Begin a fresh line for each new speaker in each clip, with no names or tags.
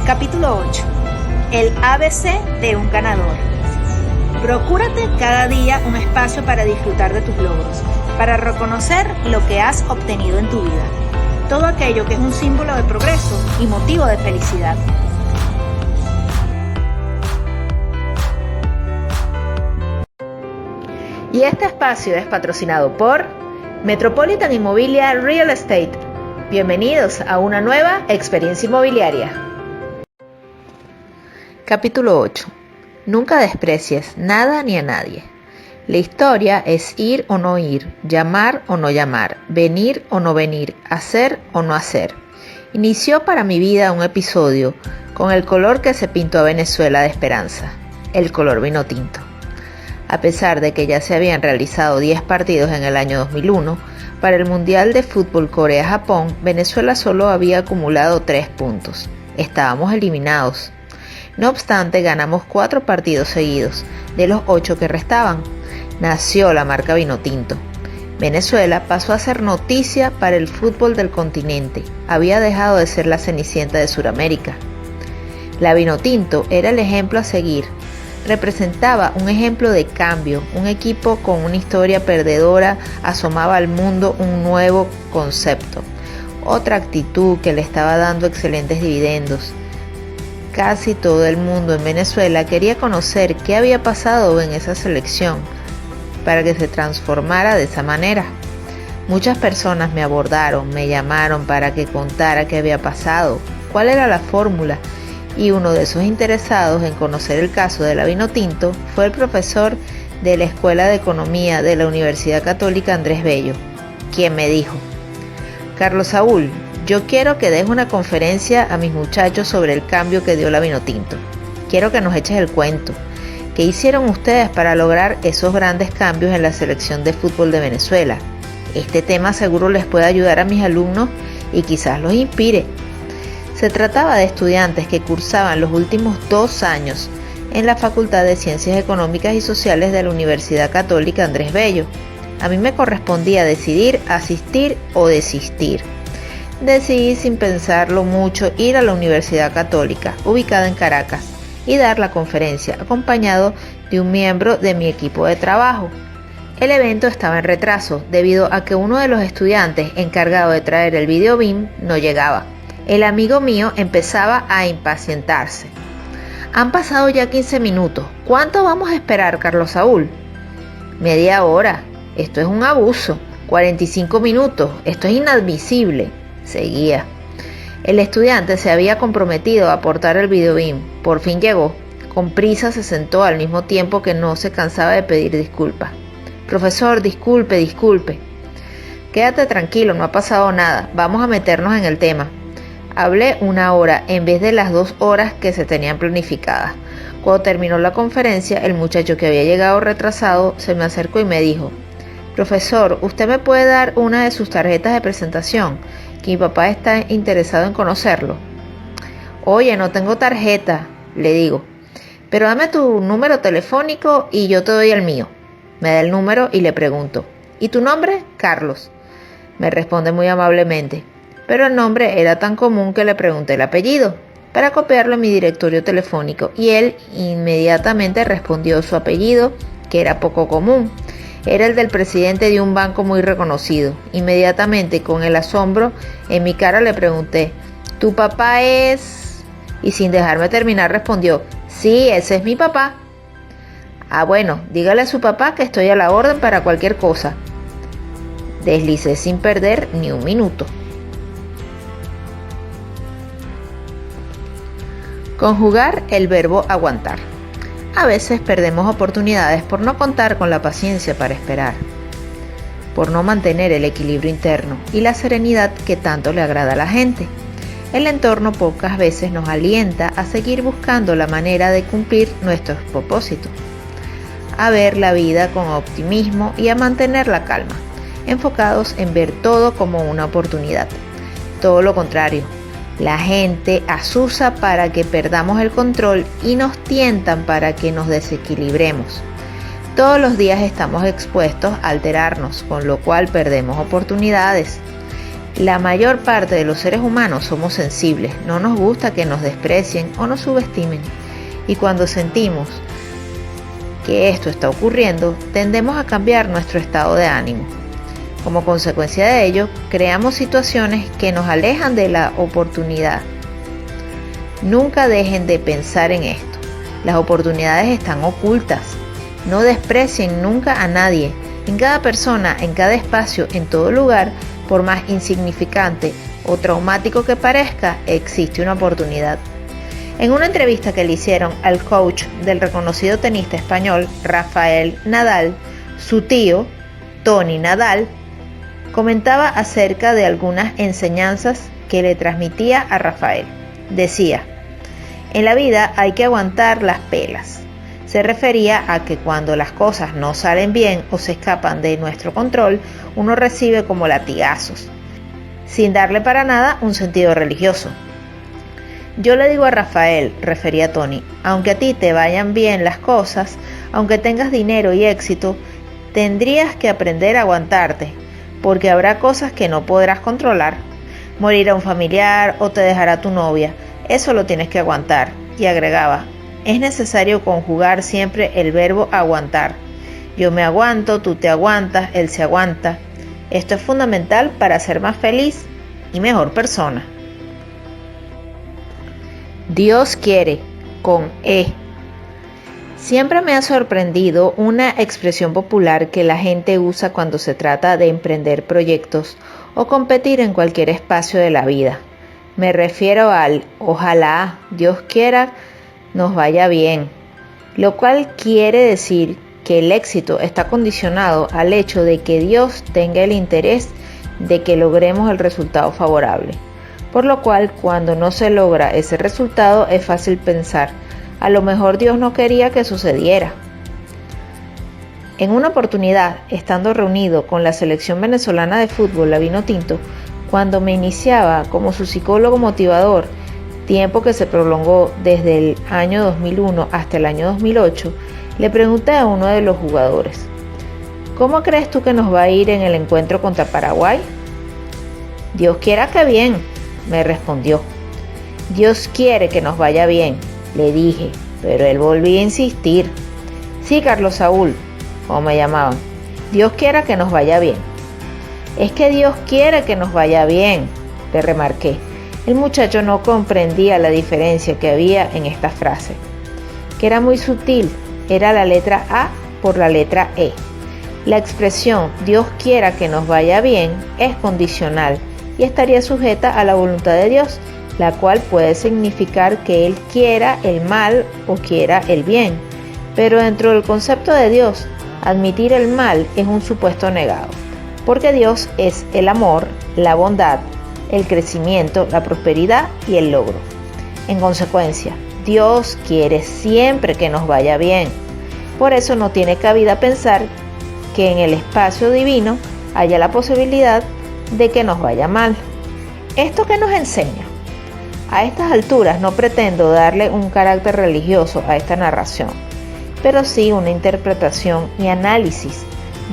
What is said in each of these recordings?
Capítulo 8. El ABC de un ganador. Procúrate cada día un espacio para disfrutar de tus logros, para reconocer lo que has obtenido en tu vida, todo aquello que es un símbolo de progreso y motivo de felicidad. Y este espacio es patrocinado por Metropolitan Inmobiliaria Real Estate. Bienvenidos a una nueva experiencia inmobiliaria. Capítulo 8. Nunca desprecies nada ni a nadie. La historia es ir o no ir, llamar o no llamar, venir o no venir, hacer o no hacer. Inició para mi vida un episodio con el color que se pintó a Venezuela de esperanza, el color vino tinto. A pesar de que ya se habían realizado 10 partidos en el año 2001, para el Mundial de Fútbol Corea-Japón, Venezuela solo había acumulado 3 puntos. Estábamos eliminados. No obstante, ganamos 4 partidos seguidos, de los 8 que restaban. Nació la marca Vinotinto. Venezuela pasó a ser noticia para el fútbol del continente. Había dejado de ser la cenicienta de Sudamérica. La Vinotinto era el ejemplo a seguir. Representaba un ejemplo de cambio, un equipo con una historia perdedora asomaba al mundo un nuevo concepto, otra actitud que le estaba dando excelentes dividendos. Casi todo el mundo en Venezuela quería conocer qué había pasado en esa selección para que se transformara de esa manera. Muchas personas me abordaron, me llamaron para que contara qué había pasado, cuál era la fórmula. Y uno de esos interesados en conocer el caso de la Vinotinto fue el profesor de la Escuela de Economía de la Universidad Católica Andrés Bello, quien me dijo: Carlos Saúl, yo quiero que des una conferencia a mis muchachos sobre el cambio que dio la Vinotinto. Quiero que nos eches el cuento. ¿Qué hicieron ustedes para lograr esos grandes cambios en la selección de fútbol de Venezuela? Este tema seguro les puede ayudar a mis alumnos y quizás los inspire. Se trataba de estudiantes que cursaban los últimos 2 años en la Facultad de Ciencias Económicas y Sociales de la Universidad Católica Andrés Bello. A mí me correspondía decidir asistir o desistir. Decidí sin pensarlo mucho ir a la Universidad Católica, ubicada en Caracas, y dar la conferencia acompañado de un miembro de mi equipo de trabajo. El evento estaba en retraso debido a que uno de los estudiantes encargado de traer el video BIM no llegaba. El amigo mío empezaba a impacientarse. Han pasado ya 15 minutos. ¿Cuánto vamos a esperar, Carlos Saúl? Media hora. Esto es un abuso. 45 minutos. Esto es inadmisible. Seguía. El estudiante se había comprometido a aportar el video BIM. Por fin llegó. Con prisa se sentó al mismo tiempo que no se cansaba de pedir disculpas. Profesor, disculpe. Quédate tranquilo, no ha pasado nada. Vamos a meternos en el tema. Hablé 1 hora en vez de las 2 horas que se tenían planificadas. Cuando terminó la conferencia, el muchacho que había llegado retrasado se me acercó y me dijo: Profesor, ¿usted me puede dar una de sus tarjetas de presentación? Que mi papá está interesado en conocerlo. Oye, no tengo tarjeta, le digo, pero dame tu número telefónico y yo te doy el mío. Me da el número y le pregunto: ¿y tu nombre? Carlos. Me responde muy amablemente, pero el nombre era tan común que le pregunté el apellido para copiarlo en mi directorio telefónico y él inmediatamente respondió su apellido, que era poco común. Era el del presidente de un banco muy reconocido. Inmediatamente, con el asombro en mi cara, le pregunté: ¿tu papá es...? Y sin dejarme terminar respondió: sí, ese es mi papá. Ah, bueno, dígale a su papá que estoy a la orden para cualquier cosa. Deslicé sin perder ni un minuto. Conjugar el verbo aguantar. A veces perdemos oportunidades por no contar con la paciencia para esperar, por no mantener el equilibrio interno y la serenidad que tanto le agrada a la gente. El entorno pocas veces nos alienta a seguir buscando la manera de cumplir nuestros propósitos, a ver la vida con optimismo y a mantener la calma, enfocados en ver todo como una oportunidad. Todo lo contrario. La gente asusa para que perdamos el control y nos tientan para que nos desequilibremos. Todos los días estamos expuestos a alterarnos, con lo cual perdemos oportunidades. La mayor parte de los seres humanos somos sensibles, no nos gusta que nos desprecien o nos subestimen. Y cuando sentimos que esto está ocurriendo, tendemos a cambiar nuestro estado de ánimo. Como consecuencia de ello, creamos situaciones que nos alejan de la oportunidad. Nunca dejen de pensar en esto. Las oportunidades están ocultas. No desprecien nunca a nadie. En cada persona, en cada espacio, en todo lugar, por más insignificante o traumático que parezca, existe una oportunidad. En una entrevista que le hicieron al coach del reconocido tenista español Rafael Nadal, su tío, Tony Nadal, comentaba acerca de algunas enseñanzas que le transmitía a Rafael. Decía: en la vida hay que aguantar las pelas. Se refería a que cuando las cosas no salen bien o se escapan de nuestro control, uno recibe como latigazos, sin darle para nada un sentido religioso. Yo le digo a Rafael, refería Tony, aunque a ti te vayan bien las cosas, aunque tengas dinero y éxito, tendrías que aprender a aguantarte, porque habrá cosas que no podrás controlar. Morirá un familiar o te dejará tu novia, eso lo tienes que aguantar. Y agregaba: es necesario conjugar siempre el verbo aguantar. Yo me aguanto, tú te aguantas, él se aguanta. Esto es fundamental para ser más feliz y mejor persona. Dios quiere, con E. Siempre me ha sorprendido una expresión popular que la gente usa cuando se trata de emprender proyectos o competir en cualquier espacio de la vida. Me refiero al ojalá, Dios quiera, nos vaya bien, lo cual quiere decir que el éxito está condicionado al hecho de que Dios tenga el interés de que logremos el resultado favorable. Por lo cual, cuando no se logra ese resultado, es fácil pensar: a lo mejor Dios no quería que sucediera. En una oportunidad, estando reunido con la selección venezolana de fútbol, la Vinotinto, cuando me iniciaba como su psicólogo motivador, tiempo que se prolongó desde el año 2001 hasta el año 2008, le pregunté a uno de los jugadores: ¿cómo crees tú que nos va a ir en el encuentro contra Paraguay? Dios quiera que bien, me respondió. Dios quiere que nos vaya bien, le dije, pero él volvía a insistir. Sí, Carlos Saúl, como me llamaban, Dios quiera que nos vaya bien. Es que Dios quiere que nos vaya bien, le remarqué. El muchacho no comprendía la diferencia que había en esta frase, que era muy sutil. Era la letra A por la letra E. La expresión Dios quiera que nos vaya bien es condicional y estaría sujeta a la voluntad de Dios, la cual puede significar que Él quiera el mal o quiera el bien. Pero dentro del concepto de Dios, admitir el mal es un supuesto negado, porque Dios es el amor, la bondad, el crecimiento, la prosperidad y el logro. En consecuencia, Dios quiere siempre que nos vaya bien. Por eso no tiene cabida pensar que en el espacio divino haya la posibilidad de que nos vaya mal. ¿Esto qué nos enseña? A estas alturas no pretendo darle un carácter religioso a esta narración, pero sí una interpretación y análisis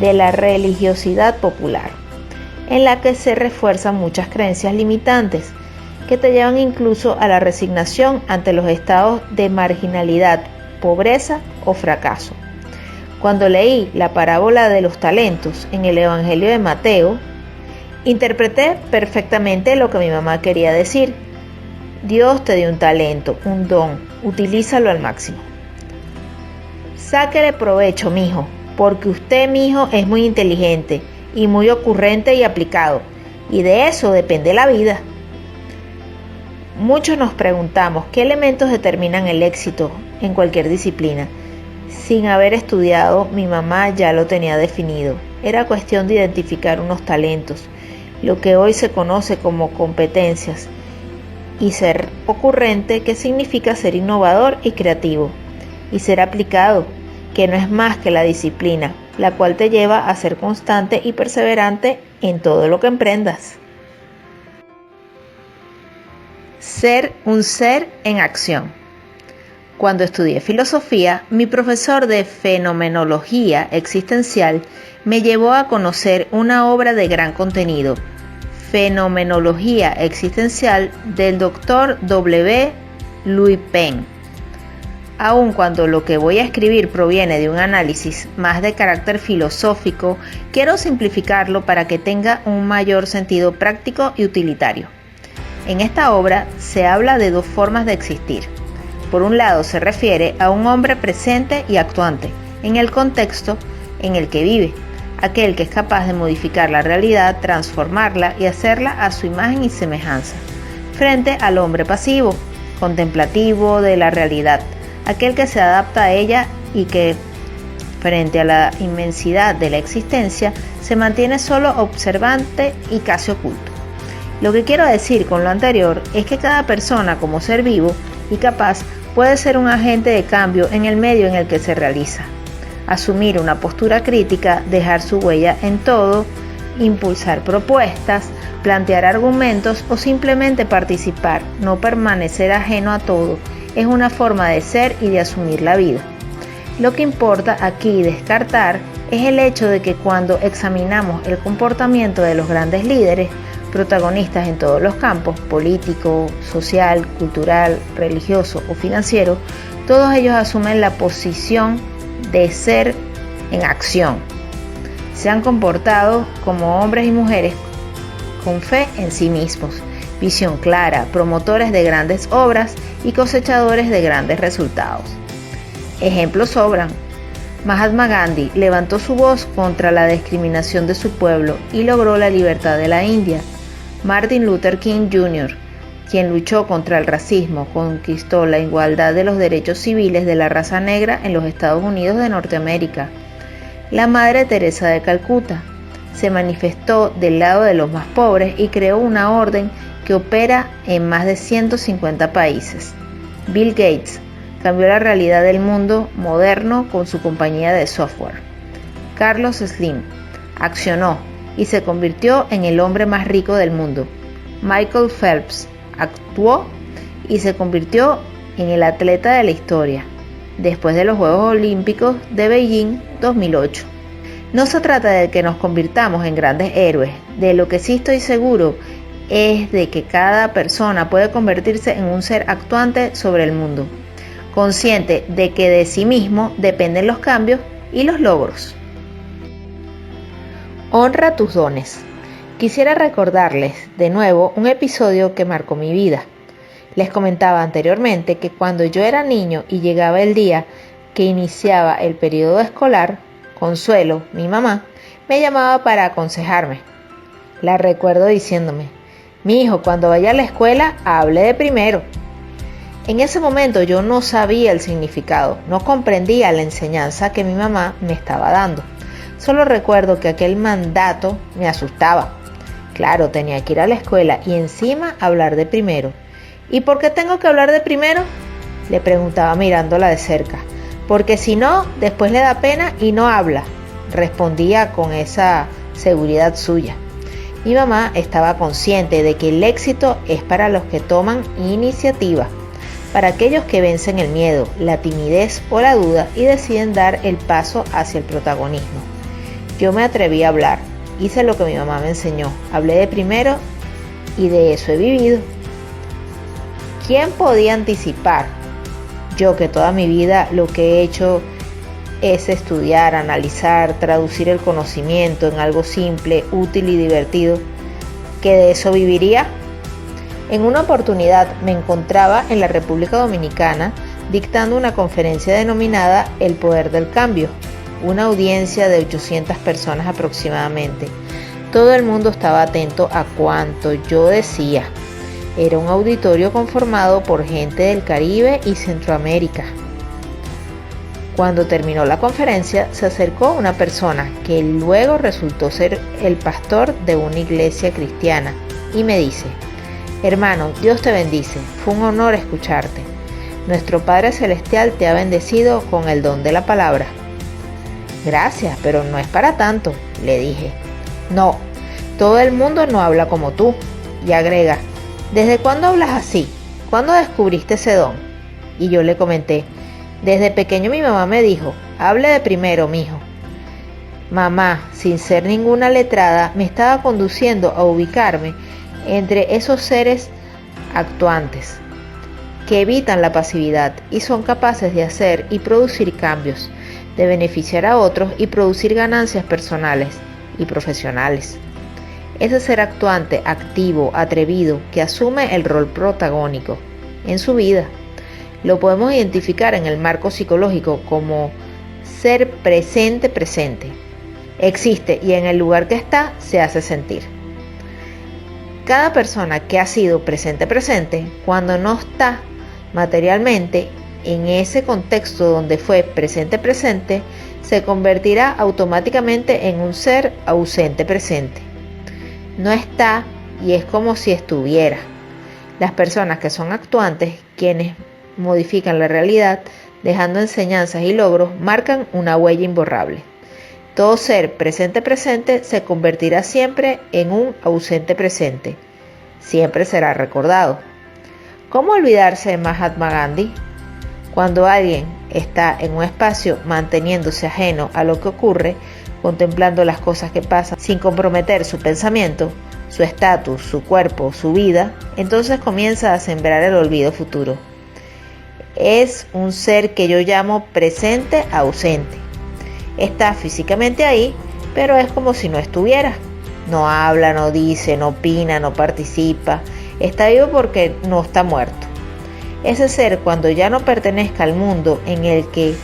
de la religiosidad popular, en la que se refuerzan muchas creencias limitantes que te llevan incluso a la resignación ante los estados de marginalidad, pobreza o fracaso. Cuando leí la parábola de los talentos en el Evangelio de Mateo, interpreté perfectamente lo que mi mamá quería decir. Dios te dio un talento, un don, utilízalo al máximo. Sáquele provecho, mijo, porque usted, mijo, es muy inteligente y muy ocurrente y aplicado, y de eso depende la vida. Muchos nos preguntamos qué elementos determinan el éxito en cualquier disciplina. Sin haber estudiado, mi mamá ya lo tenía definido. Era cuestión de identificar unos talentos, lo que hoy se conoce como competencias, y ser ocurrente, que significa ser innovador y creativo, y ser aplicado, que no es más que la disciplina, la cual te lleva a ser constante y perseverante en todo lo que emprendas. Ser un ser en acción. Cuando estudié filosofía, mi profesor de fenomenología existencial me llevó a conocer una obra de gran contenido, Fenomenología Existencial del Dr. W. Louis Penn. Aun cuando lo que voy a escribir proviene de un análisis más de carácter filosófico, quiero simplificarlo para que tenga un mayor sentido práctico y utilitario. En esta obra se habla de dos formas de existir. Por un lado se refiere a un hombre presente y actuante, en el contexto en el que vive, aquel que es capaz de modificar la realidad, transformarla y hacerla a su imagen y semejanza, frente al hombre pasivo, contemplativo de la realidad, aquel que se adapta a ella y que, frente a la inmensidad de la existencia, se mantiene solo observante y casi oculto. Lo que quiero decir con lo anterior es que cada persona como ser vivo y capaz puede ser un agente de cambio en el medio en el que se realiza. Asumir una postura crítica, dejar su huella en todo, impulsar propuestas, plantear argumentos o simplemente participar, no permanecer ajeno a todo, es una forma de ser y de asumir la vida. Lo que importa aquí descartar es el hecho de que cuando examinamos el comportamiento de los grandes líderes, protagonistas en todos los campos, político, social, cultural, religioso o financiero, todos ellos asumen la posición de ser en acción. Se han comportado como hombres y mujeres con fe en sí mismos, visión clara, promotores de grandes obras y cosechadores de grandes resultados. Ejemplos sobran. Mahatma Gandhi levantó su voz contra la discriminación de su pueblo y logró la libertad de la India. Martin Luther King Jr., quien luchó contra el racismo, conquistó la igualdad de los derechos civiles de la raza negra en los Estados Unidos de Norteamérica. La Madre Teresa de Calcuta se manifestó del lado de los más pobres y creó una orden que opera en más de 150 países. Bill Gates cambió la realidad del mundo moderno con su compañía de software. Carlos Slim accionó y se convirtió en el hombre más rico del mundo. Michael Phelps actuó y se convirtió en el atleta de la historia, después de los Juegos Olímpicos de Beijing 2008. No se trata de que nos convirtamos en grandes héroes, de lo que sí estoy seguro es de que cada persona puede convertirse en un ser actuante sobre el mundo, consciente de que de sí mismo dependen los cambios y los logros. Honra tus dones. Quisiera recordarles de nuevo un episodio que marcó mi vida. Les comentaba anteriormente que cuando yo era niño y llegaba el día que iniciaba el periodo escolar, Consuelo, mi mamá, me llamaba para aconsejarme. La recuerdo diciéndome: mi hijo, cuando vaya a la escuela, hable de primero. En ese momento yo no sabía el significado, no comprendía la enseñanza que mi mamá me estaba dando. Solo recuerdo que aquel mandato me asustaba. Claro, tenía que ir a la escuela y encima hablar de primero. ¿Y por qué tengo que hablar de primero?, le preguntaba mirándola de cerca. Porque si no, después le da pena y no habla, respondía con esa seguridad suya. Mi mamá estaba consciente de que el éxito es para los que toman iniciativa, para aquellos que vencen el miedo, la timidez o la duda y deciden dar el paso hacia el protagonismo. Yo me atreví a hablar, hice lo que mi mamá me enseñó, hablé de primero y de eso he vivido. ¿Quién podía anticipar? Yo, que toda mi vida lo que he hecho es estudiar, analizar, traducir el conocimiento en algo simple, útil y divertido, ¿que de eso viviría? En una oportunidad me encontraba en la República Dominicana dictando una conferencia denominada El Poder del Cambio, una audiencia de 800 personas aproximadamente. Todo el mundo estaba atento a cuanto yo decía. Era un auditorio conformado por gente del Caribe y Centroamérica. Cuando terminó la conferencia, se acercó una persona que luego resultó ser el pastor de una iglesia cristiana y me dice: hermano, Dios te bendice, fue un honor escucharte. Nuestro Padre Celestial te ha bendecido con el don de la palabra. Gracias, pero no es para tanto, le dije. No, todo el mundo no habla como tú. Y agrega: ¿desde cuándo hablas así? ¿Cuándo descubriste ese don? Y yo le comenté: desde pequeño mi mamá me dijo: hable de primero, mijo. Mamá, sin ser ninguna letrada, me estaba conduciendo a ubicarme entre esos seres actuantes que evitan la pasividad y son capaces de hacer y producir cambios, de beneficiar a otros y producir ganancias personales y profesionales. Ese ser actuante, activo, atrevido, que asume el rol protagónico en su vida. Lo podemos identificar en el marco psicológico como ser presente. Existe y en el lugar que está se hace sentir. Cada persona que ha sido presente, cuando no está materialmente en ese contexto donde fue presente, se convertirá automáticamente en un ser ausente. No está y es como si estuviera. Las personas que son actuantes, quienes modifican la realidad, dejando enseñanzas y logros, marcan una huella imborrable. Todo ser presente se convertirá siempre en un ausente presente. Siempre será recordado. ¿Cómo olvidarse de Mahatma Gandhi? Cuando alguien está en un espacio manteniéndose ajeno a lo que ocurre, contemplando las cosas que pasan sin comprometer su pensamiento, su estatus, su cuerpo, su vida, entonces comienza a sembrar el olvido futuro. Es un ser que yo llamo presente ausente. Está físicamente ahí, pero es como si no estuviera. No habla, no dice, no opina, no participa. Está vivo porque no está muerto. Ese ser, cuando ya no pertenezca al mundo en el que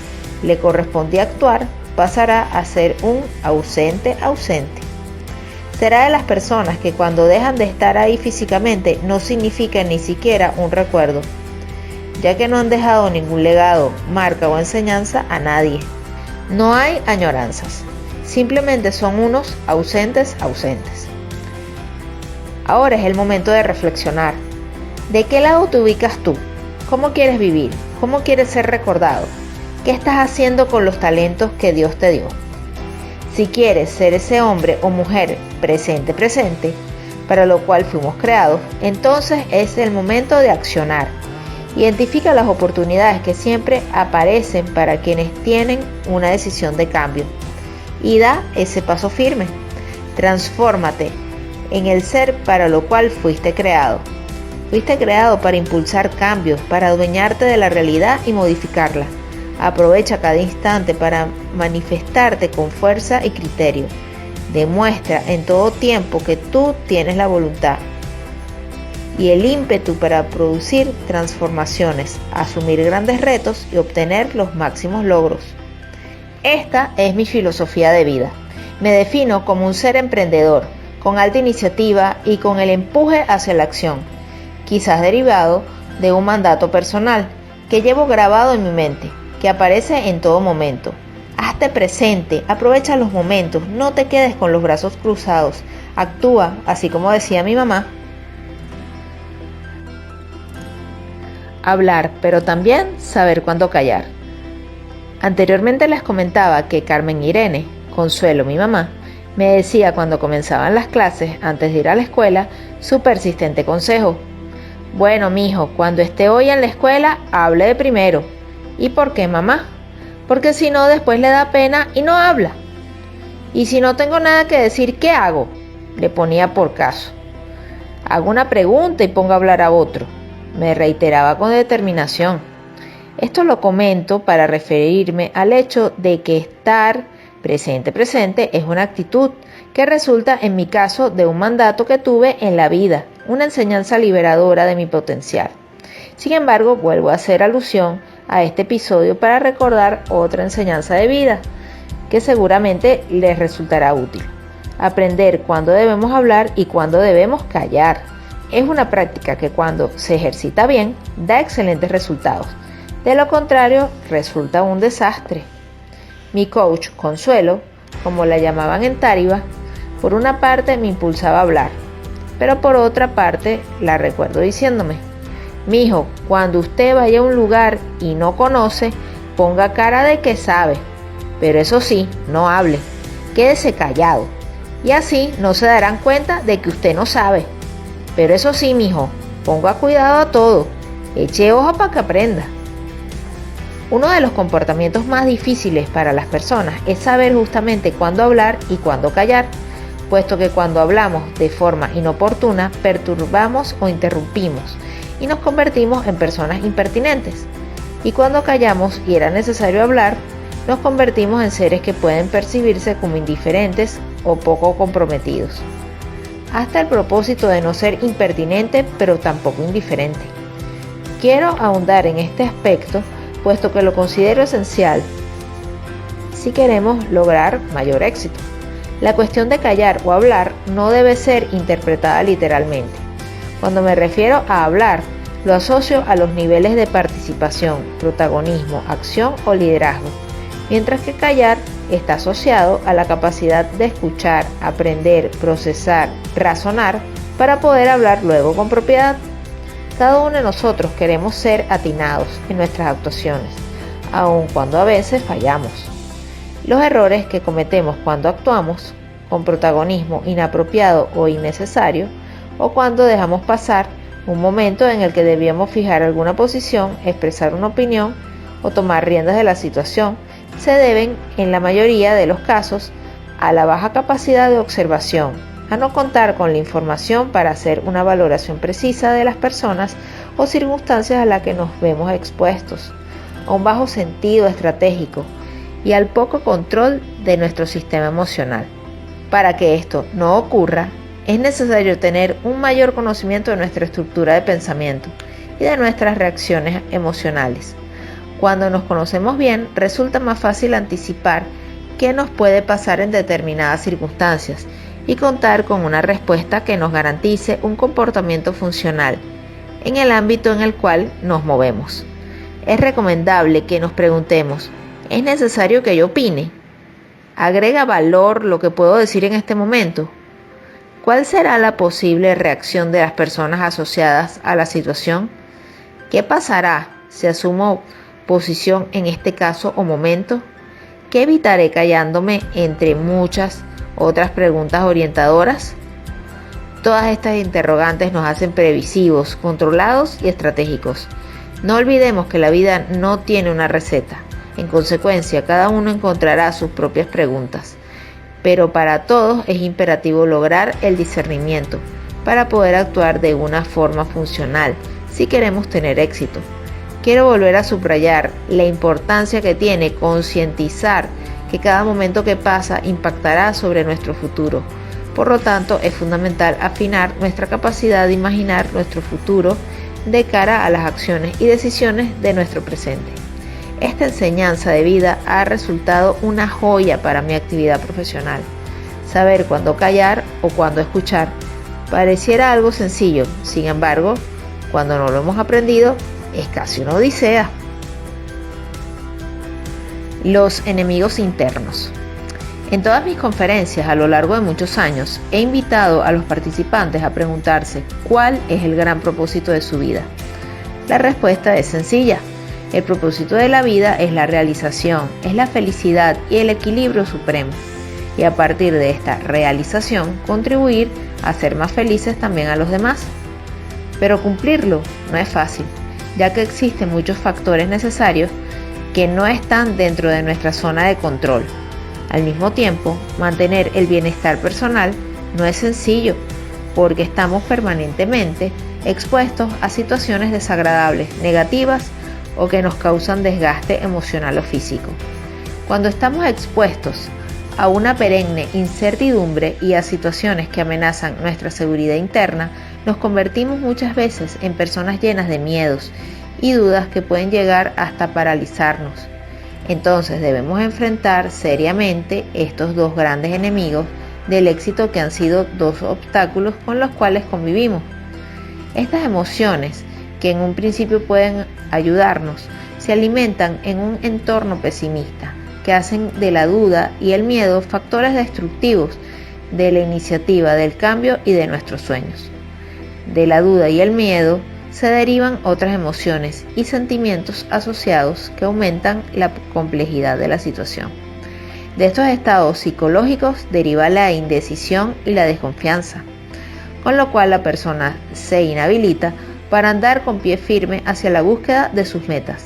le correspondía actuar, pasará a ser un ausente. Será de las personas que cuando dejan de estar ahí físicamente no significa ni siquiera un recuerdo, ya que no han dejado ningún legado, marca o enseñanza a nadie. No hay añoranzas, simplemente son unos ausentes. Ahora es el momento de reflexionar. ¿De qué lado te ubicas tú? ¿Cómo quieres vivir? ¿Cómo quieres ser recordado? ¿Qué estás haciendo con los talentos que Dios te dio? Si quieres ser ese hombre o mujer presente, para lo cual fuimos creados, entonces es el momento de accionar. Identifica las oportunidades que siempre aparecen para quienes tienen una decisión de cambio y da ese paso firme. Transfórmate en el ser para lo cual fuiste creado. Fuiste creado para impulsar cambios, para adueñarte de la realidad y modificarla. Aprovecha cada instante para manifestarte con fuerza y criterio. Demuestra en todo tiempo que tú tienes la voluntad y el ímpetu para producir transformaciones, asumir grandes retos y obtener los máximos logros. Esta es mi filosofía de vida. Me defino como un ser emprendedor, con alta iniciativa y con el empuje hacia la acción, quizás derivado de un mandato personal que llevo grabado en mi mente, que aparece en todo momento. Hazte presente, aprovecha los momentos, no te quedes con los brazos cruzados, actúa, así como decía mi mamá. Hablar, pero también saber cuándo callar. Anteriormente les comentaba que Carmen Irene, Consuelo, mi mamá, me decía cuando comenzaban las clases, antes de ir a la escuela, su persistente consejo. Bueno, mijo, cuando esté hoy en la escuela, hable de primero. ¿Y por qué, mamá? Porque si no, después le da pena y no habla. Y si no tengo nada que decir, ¿qué hago? Le ponía por caso. Hago una pregunta y pongo a hablar a otro. Me reiteraba con determinación. Esto lo comento para referirme al hecho de que estar presente es una actitud que resulta en mi caso de un mandato que tuve en la vida, una enseñanza liberadora de mi potencial. Sin embargo, vuelvo a hacer alusión a este episodio para recordar otra enseñanza de vida que seguramente les resultará útil. Aprender cuándo debemos hablar y cuándo debemos callar. Es una práctica que cuando se ejercita bien da excelentes resultados. De lo contrario, resulta un desastre. Mi coach, Consuelo, como la llamaban en Táriba, por una parte me impulsaba a hablar, pero por otra parte la recuerdo diciéndome: mijo, cuando usted vaya a un lugar y no conoce, ponga cara de que sabe, pero eso sí, no hable, quédese callado, y así no se darán cuenta de que usted no sabe. Pero eso sí, mijo, ponga cuidado a todo, eche ojo para que aprenda. Uno de los comportamientos más difíciles para las personas es saber justamente cuándo hablar y cuándo callar. puesto que cuando hablamos de forma inoportuna perturbamos o interrumpimos y nos convertimos en personas impertinentes. Y cuando callamos y era necesario hablar, nos convertimos en seres que pueden percibirse como indiferentes o poco comprometidos. Hasta el propósito de no ser impertinente, pero tampoco indiferente. Quiero ahondar en este aspecto, puesto que lo considero esencial si queremos lograr mayor éxito. La cuestión de callar o hablar no debe ser interpretada literalmente. Cuando me refiero a hablar, lo asocio a los niveles de participación, protagonismo, acción o liderazgo, mientras que callar está asociado a la capacidad de escuchar, aprender, procesar, razonar para poder hablar luego con propiedad. Cada uno de nosotros queremos ser atinados en nuestras actuaciones, aun cuando a veces fallamos. Los errores que cometemos cuando actuamos con protagonismo inapropiado o innecesario, o cuando dejamos pasar un momento en el que debíamos fijar alguna posición, expresar una opinión o tomar riendas de la situación, se deben, en la mayoría de los casos, a la baja capacidad de observación, a no contar con la información para hacer una valoración precisa de las personas o circunstancias a las que nos vemos expuestos, a un bajo sentido estratégico y al poco control de nuestro sistema emocional. Para que esto no ocurra, es necesario tener un mayor conocimiento de nuestra estructura de pensamiento y de nuestras reacciones emocionales. Cuando nos conocemos bien, resulta más fácil anticipar qué nos puede pasar en determinadas circunstancias y contar con una respuesta que nos garantice un comportamiento funcional en el ámbito en el cual nos movemos. Es recomendable que nos preguntemos, ¿es necesario que yo opine? ¿Agrega valor lo que puedo decir en este momento? ¿Cuál será la posible reacción de las personas asociadas a la situación? ¿Qué pasará si asumo posición en este caso o momento? ¿Qué evitaré callándome entre muchas otras preguntas orientadoras? Todas estas interrogantes nos hacen previsivos, controlados y estratégicos. No olvidemos que la vida no tiene una receta. En consecuencia, cada uno encontrará sus propias preguntas. Pero para todos es imperativo lograr el discernimiento para poder actuar de una forma funcional si queremos tener éxito. Quiero volver a subrayar la importancia que tiene concientizar que cada momento que pasa impactará sobre nuestro futuro. Por lo tanto, es fundamental afinar nuestra capacidad de imaginar nuestro futuro de cara a las acciones y decisiones de nuestro presente. Esta enseñanza de vida ha resultado una joya para mi actividad profesional. Saber cuándo callar o cuándo escuchar pareciera algo sencillo, sin embargo, cuando no lo hemos aprendido, es casi una odisea. Los enemigos internos. En todas mis conferencias a lo largo de muchos años, he invitado a los participantes a preguntarse cuál es el gran propósito de su vida. La respuesta es sencilla. El propósito de la vida es la realización, es la felicidad y el equilibrio supremo. Y a partir de esta realización, contribuir a ser más felices también a los demás. Pero cumplirlo no es fácil, ya que existen muchos factores necesarios que no están dentro de nuestra zona de control. Al mismo tiempo, mantener el bienestar personal no es sencillo, porque estamos permanentemente expuestos a situaciones desagradables, negativas o que nos causan desgaste emocional o físico. Cuando estamos expuestos a una perenne incertidumbre y a situaciones que amenazan nuestra seguridad interna, nos convertimos muchas veces en personas llenas de miedos y dudas que pueden llegar hasta paralizarnos. Entonces debemos enfrentar seriamente estos dos grandes enemigos del éxito que han sido dos obstáculos con los cuales convivimos. Estas emociones, que en un principio pueden ayudarnos, se alimentan en un entorno pesimista, que hacen de la duda y el miedo factores destructivos de la iniciativa, del cambio y de nuestros sueños. De la duda y el miedo se derivan otras emociones y sentimientos asociados que aumentan la complejidad de la situación. De estos estados psicológicos deriva la indecisión y la desconfianza, con lo cual la persona se inhabilita para andar con pie firme hacia la búsqueda de sus metas.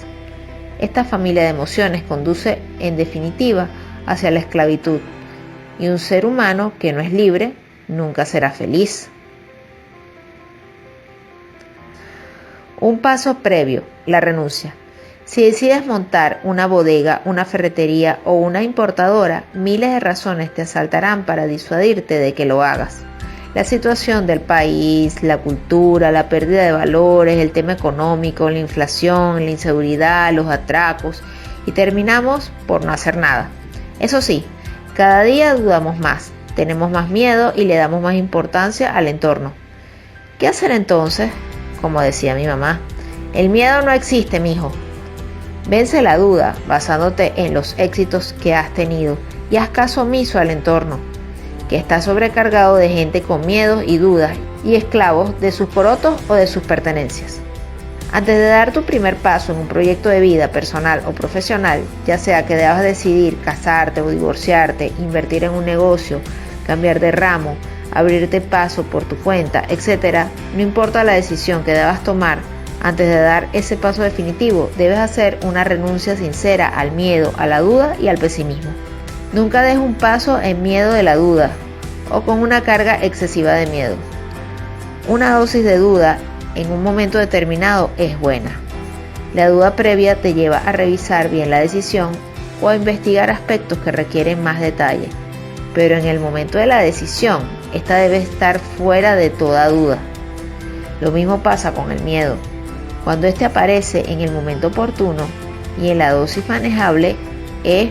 Esta familia de emociones conduce, en definitiva, hacia la esclavitud, y un ser humano que no es libre nunca será feliz. Un paso previo, la renuncia. Si decides montar una bodega, una ferretería o una importadora, miles de razones te asaltarán para disuadirte de que lo hagas. La situación del país, la cultura, la pérdida de valores, el tema económico, la inflación, la inseguridad, los atracos, y terminamos por no hacer nada. Eso sí, cada día dudamos más, tenemos más miedo y le damos más importancia al entorno. ¿Qué hacer entonces? Como decía mi mamá, el miedo no existe, mijo. Vence la duda basándote en los éxitos que has tenido y haz caso omiso al entorno, que está sobrecargado de gente con miedos y dudas y esclavos de sus porotos o de sus pertenencias. Antes de dar tu primer paso en un proyecto de vida personal o profesional, ya sea que debas decidir casarte o divorciarte, invertir en un negocio, cambiar de ramo, abrirte paso por tu cuenta, etc., no importa la decisión que debas tomar, antes de dar ese paso definitivo, debes hacer una renuncia sincera al miedo, a la duda y al pesimismo. Nunca des un paso en miedo de la duda o con una carga excesiva de miedo. Una dosis de duda en un momento determinado es buena. La duda previa te lleva a revisar bien la decisión o a investigar aspectos que requieren más detalle, pero en el momento de la decisión, esta debe estar fuera de toda duda. Lo mismo pasa con el miedo. Cuando este aparece en el momento oportuno y en la dosis manejable, es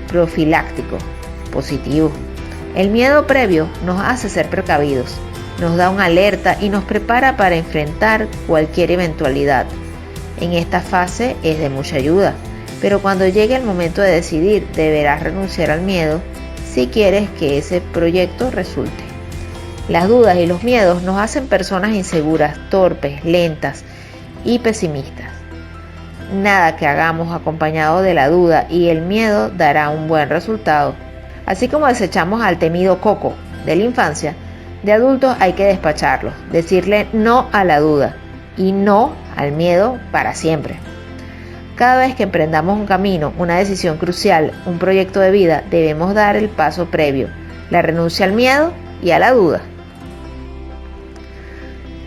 profiláctico, positivo. El miedo previo nos hace ser precavidos, nos da una alerta y nos prepara para enfrentar cualquier eventualidad. En esta fase es de mucha ayuda, pero cuando llegue el momento de decidir, deberás renunciar al miedo si quieres que ese proyecto resulte. Las dudas y los miedos nos hacen personas inseguras, torpes, lentas y pesimistas. Nada que hagamos acompañado de la duda y el miedo dará un buen resultado. Así como desechamos al temido coco de la infancia, de adultos hay que despacharlos, decirle no a la duda y no al miedo para siempre. Cada vez que emprendamos un camino, una decisión crucial, un proyecto de vida, debemos dar el paso previo, la renuncia al miedo y a la duda,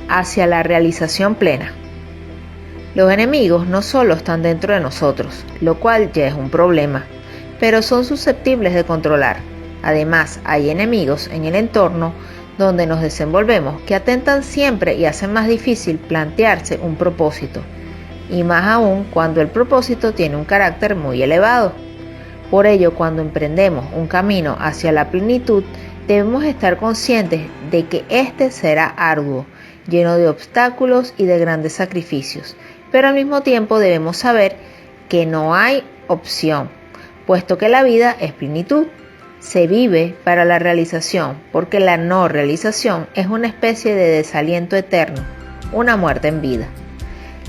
hacia la realización plena. Los enemigos no solo están dentro de nosotros, lo cual ya es un problema, pero son susceptibles de controlar. Además, hay enemigos en el entorno donde nos desenvolvemos que atentan siempre y hacen más difícil plantearse un propósito, y más aún cuando el propósito tiene un carácter muy elevado. Por ello, cuando emprendemos un camino hacia la plenitud, debemos estar conscientes de que este será arduo, lleno de obstáculos y de grandes sacrificios, pero al mismo tiempo debemos saber que no hay opción, puesto que la vida es plenitud. Se vive para la realización, porque la no realización es una especie de desaliento eterno, una muerte en vida.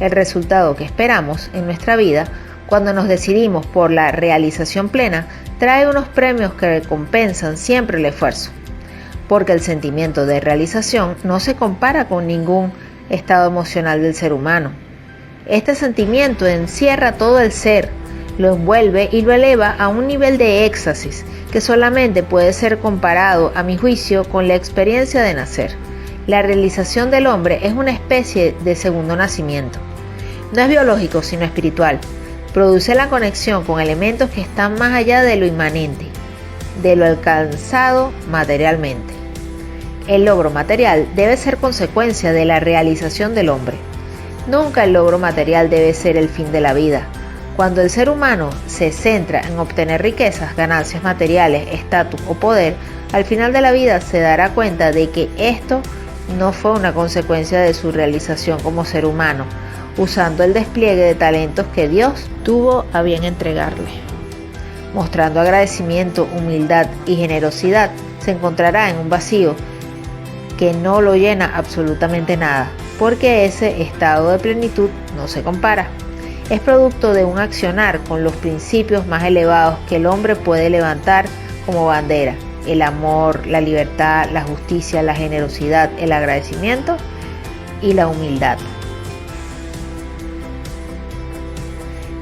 El resultado que esperamos en nuestra vida, cuando nos decidimos por la realización plena, trae unos premios que recompensan siempre el esfuerzo, porque el sentimiento de realización no se compara con ningún estado emocional del ser humano. Este sentimiento encierra todo el ser, lo envuelve y lo eleva a un nivel de éxtasis que solamente puede ser comparado, a mi juicio, con la experiencia de nacer. La realización del hombre es una especie de segundo nacimiento. No es biológico, sino espiritual. Produce la conexión con elementos que están más allá de lo inmanente, de lo alcanzado materialmente. El logro material debe ser consecuencia de la realización del hombre. Nunca el logro material debe ser el fin de la vida. Cuando el ser humano se centra en obtener riquezas, ganancias materiales, estatus o poder, al final de la vida se dará cuenta de que esto no fue una consecuencia de su realización como ser humano, usando el despliegue de talentos que Dios tuvo a bien entregarle. Mostrando agradecimiento, humildad y generosidad, se encontrará en un vacío que no lo llena absolutamente nada, porque ese estado de plenitud no se compara. Es producto de un accionar con los principios más elevados que el hombre puede levantar como bandera: el amor, la libertad, la justicia, la generosidad, el agradecimiento y la humildad.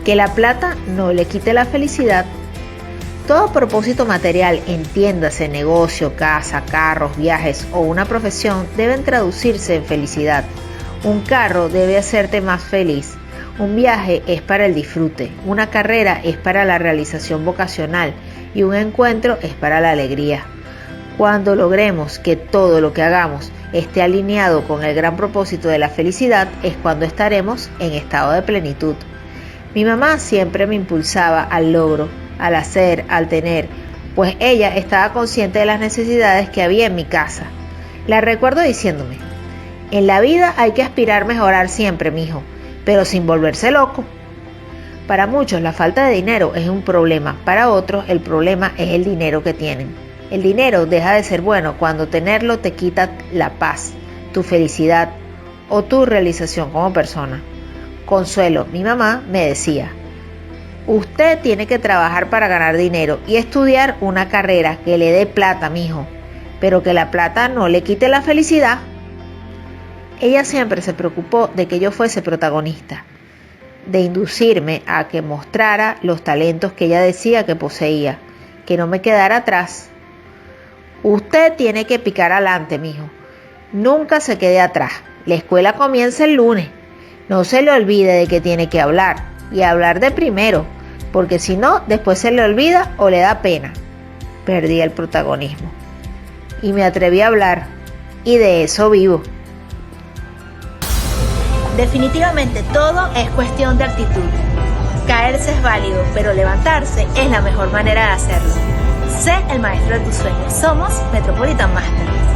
Que la plata no le quite la felicidad, Todo propósito material, entiéndase negocio, casa, carros, viajes o una profesión, deben traducirse en felicidad. Un carro debe hacerte más feliz. Un viaje es para el disfrute, una carrera es para la realización vocacional y un encuentro es para la alegría. Cuando logremos que todo lo que hagamos esté alineado con el gran propósito de la felicidad, es cuando estaremos en estado de plenitud. Mi mamá siempre me impulsaba al logro, al hacer, al tener, pues ella estaba consciente de las necesidades que había en mi casa. La recuerdo diciéndome: en la vida hay que aspirar a mejorar siempre, mijo, pero sin volverse loco. Para muchos la falta de dinero es un problema, para otros el problema es el dinero que tienen. El dinero deja de ser bueno cuando tenerlo te quita la paz, tu felicidad o tu realización como persona. Consuelo, mi mamá, me decía: usted tiene que trabajar para ganar dinero y estudiar una carrera que le dé plata, mijo, pero que la plata no le quite la felicidad. Ella siempre se preocupó de que yo fuese protagonista, de inducirme a que mostrara los talentos que ella decía que poseía, que no me quedara atrás. Usted tiene que picar adelante, mijo. Nunca se quede atrás. La escuela comienza el lunes. No se le olvide de que tiene que hablar, y hablar de primero, porque si no, después se le olvida o le da pena. Perdí el protagonismo. Y me atreví a hablar, y de eso vivo.
Definitivamente todo es cuestión de actitud. Caerse es válido, pero levantarse es la mejor manera de hacerlo. Sé el maestro de tus sueños. Somos Metropolitan Master.